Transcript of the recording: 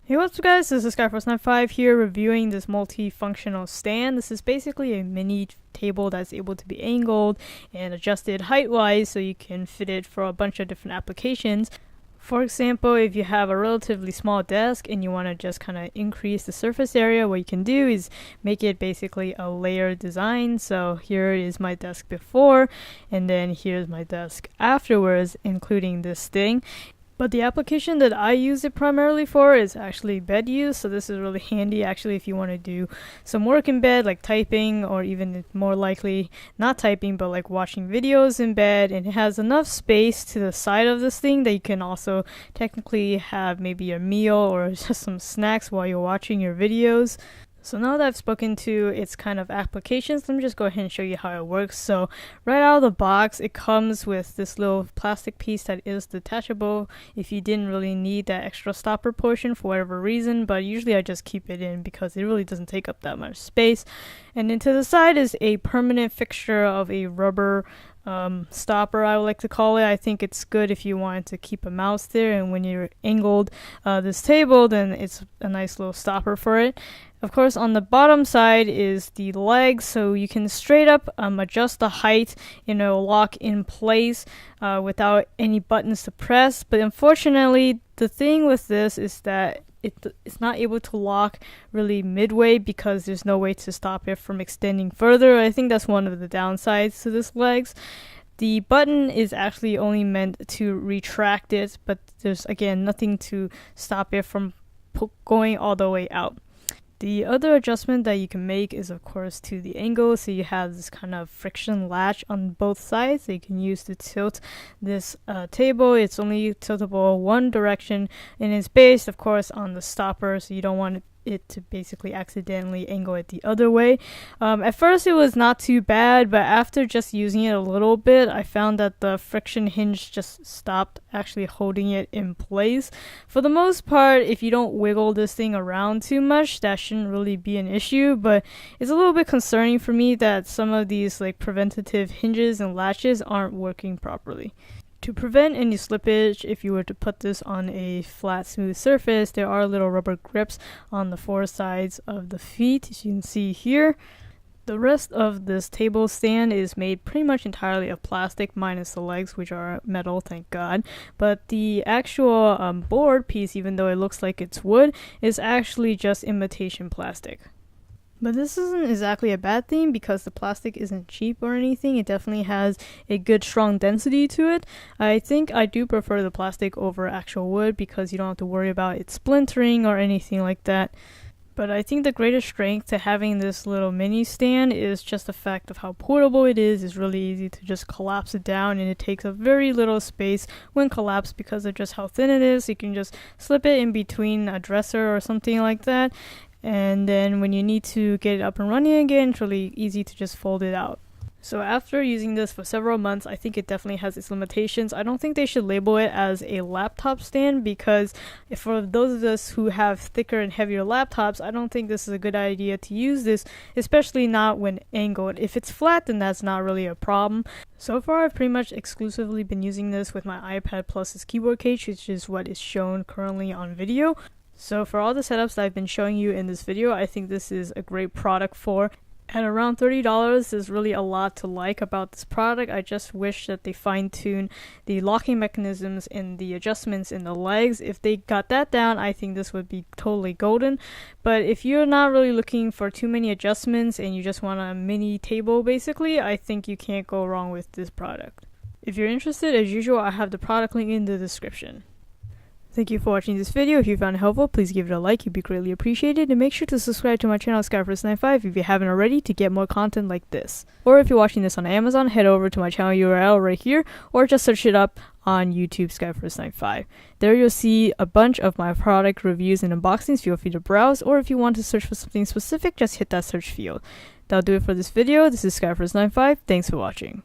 Hey, what's up guys, this is Skyforce95 here reviewing this multifunctional stand. This is basically a mini table that's able to be angled and adjusted height-wise so you can fit it for a bunch of different applications. For example, if you have a relatively small desk and you want to just kind of increase the surface area, what you can do is make it basically a layered design. So here is my desk before, and then here's my desk afterwards, including this thing. But the application that I use it primarily for is actually bed use, so this is really handy actually if you want to do some work in bed, like typing, or even more likely not typing but like watching videos in bed. And it has enough space to the side of this thing that you can also technically have maybe your meal or just some snacks while you're watching your videos. So now that I've spoken to its kind of applications, let me just go ahead and show you how it works. So right out of the box, it comes with this little plastic piece that is detachable if you didn't really need that extra stopper portion for whatever reason, but usually I just keep it in because it really doesn't take up that much space. And then to the side is a permanent fixture of a rubber stopper, I would like to call it. I think it's good if you want to keep a mouse there, and when you're angled this table, then it's a nice little stopper for it. Of course, on the bottom side is the legs, so you can straight up adjust the height, lock in place without any buttons to press. But unfortunately, the thing with this is that it's not able to lock really midway because there's no way to stop it from extending further. I think that's one of the downsides to this legs. The button is actually only meant to retract it, but there's again nothing to stop it from going all the way out. The other adjustment that you can make is of course to the angle, so you have this kind of friction latch on both sides that you can use to tilt this table. It's only tiltable one direction, and it's based of course on the stopper, so you don't want it to basically accidentally angle it the other way. At first it was not too bad, but after just using it a little bit, I found that the friction hinge just stopped actually holding it in place. For the most part, if you don't wiggle this thing around too much, that shouldn't really be an issue, but it's a little bit concerning for me that some of these like preventative hinges and latches aren't working properly. To prevent any slippage, if you were to put this on a flat, smooth surface, there are little rubber grips on the four sides of the feet, as you can see here. The rest of this table stand is made pretty much entirely of plastic, minus the legs, which are metal, thank God. But the actual board piece, even though it looks like it's wood, is actually just imitation plastic. But this isn't exactly a bad thing because the plastic isn't cheap or anything. It definitely has a good strong density to it. I think I do prefer the plastic over actual wood because you don't have to worry about it splintering or anything like that. But I think the greatest strength to having this little mini stand is just the fact of how portable it is. It's really easy to just collapse it down, and it takes up very little space when collapsed because of just how thin it is. You can just slip it in between a dresser or something like that. And then when you need to get it up and running again, it's really easy to just fold it out. So after using this for several months, I think it definitely has its limitations. I don't think they should label it as a laptop stand because for those of us who have thicker and heavier laptops, I don't think this is a good idea to use this, especially not when angled. If it's flat, then that's not really a problem. So far, I've pretty much exclusively been using this with my iPad plus its keyboard case, which is what is shown currently on video. So for all the setups that I've been showing you in this video, I think this is a great product for. At around $30, there's really a lot to like about this product. I just wish that they fine-tune the locking mechanisms and the adjustments in the legs. If they got that down, I think this would be totally golden. But if you're not really looking for too many adjustments and you just want a mini table basically, I think you can't go wrong with this product. If you're interested, as usual, I have the product link in the description. Thank you for watching this video. If you found it helpful, please give it a like. It'd be greatly appreciated. And make sure to subscribe to my channel, Skyforce95, if you haven't already, to get more content like this. Or if you're watching this on Amazon, head over to my channel URL right here, or just search it up on YouTube, Skyforce95. There you'll see a bunch of my product reviews and unboxings. Feel free to browse, or if you want to search for something specific, just hit that search field. That'll do it for this video. This is Skyforce95. Thanks for watching.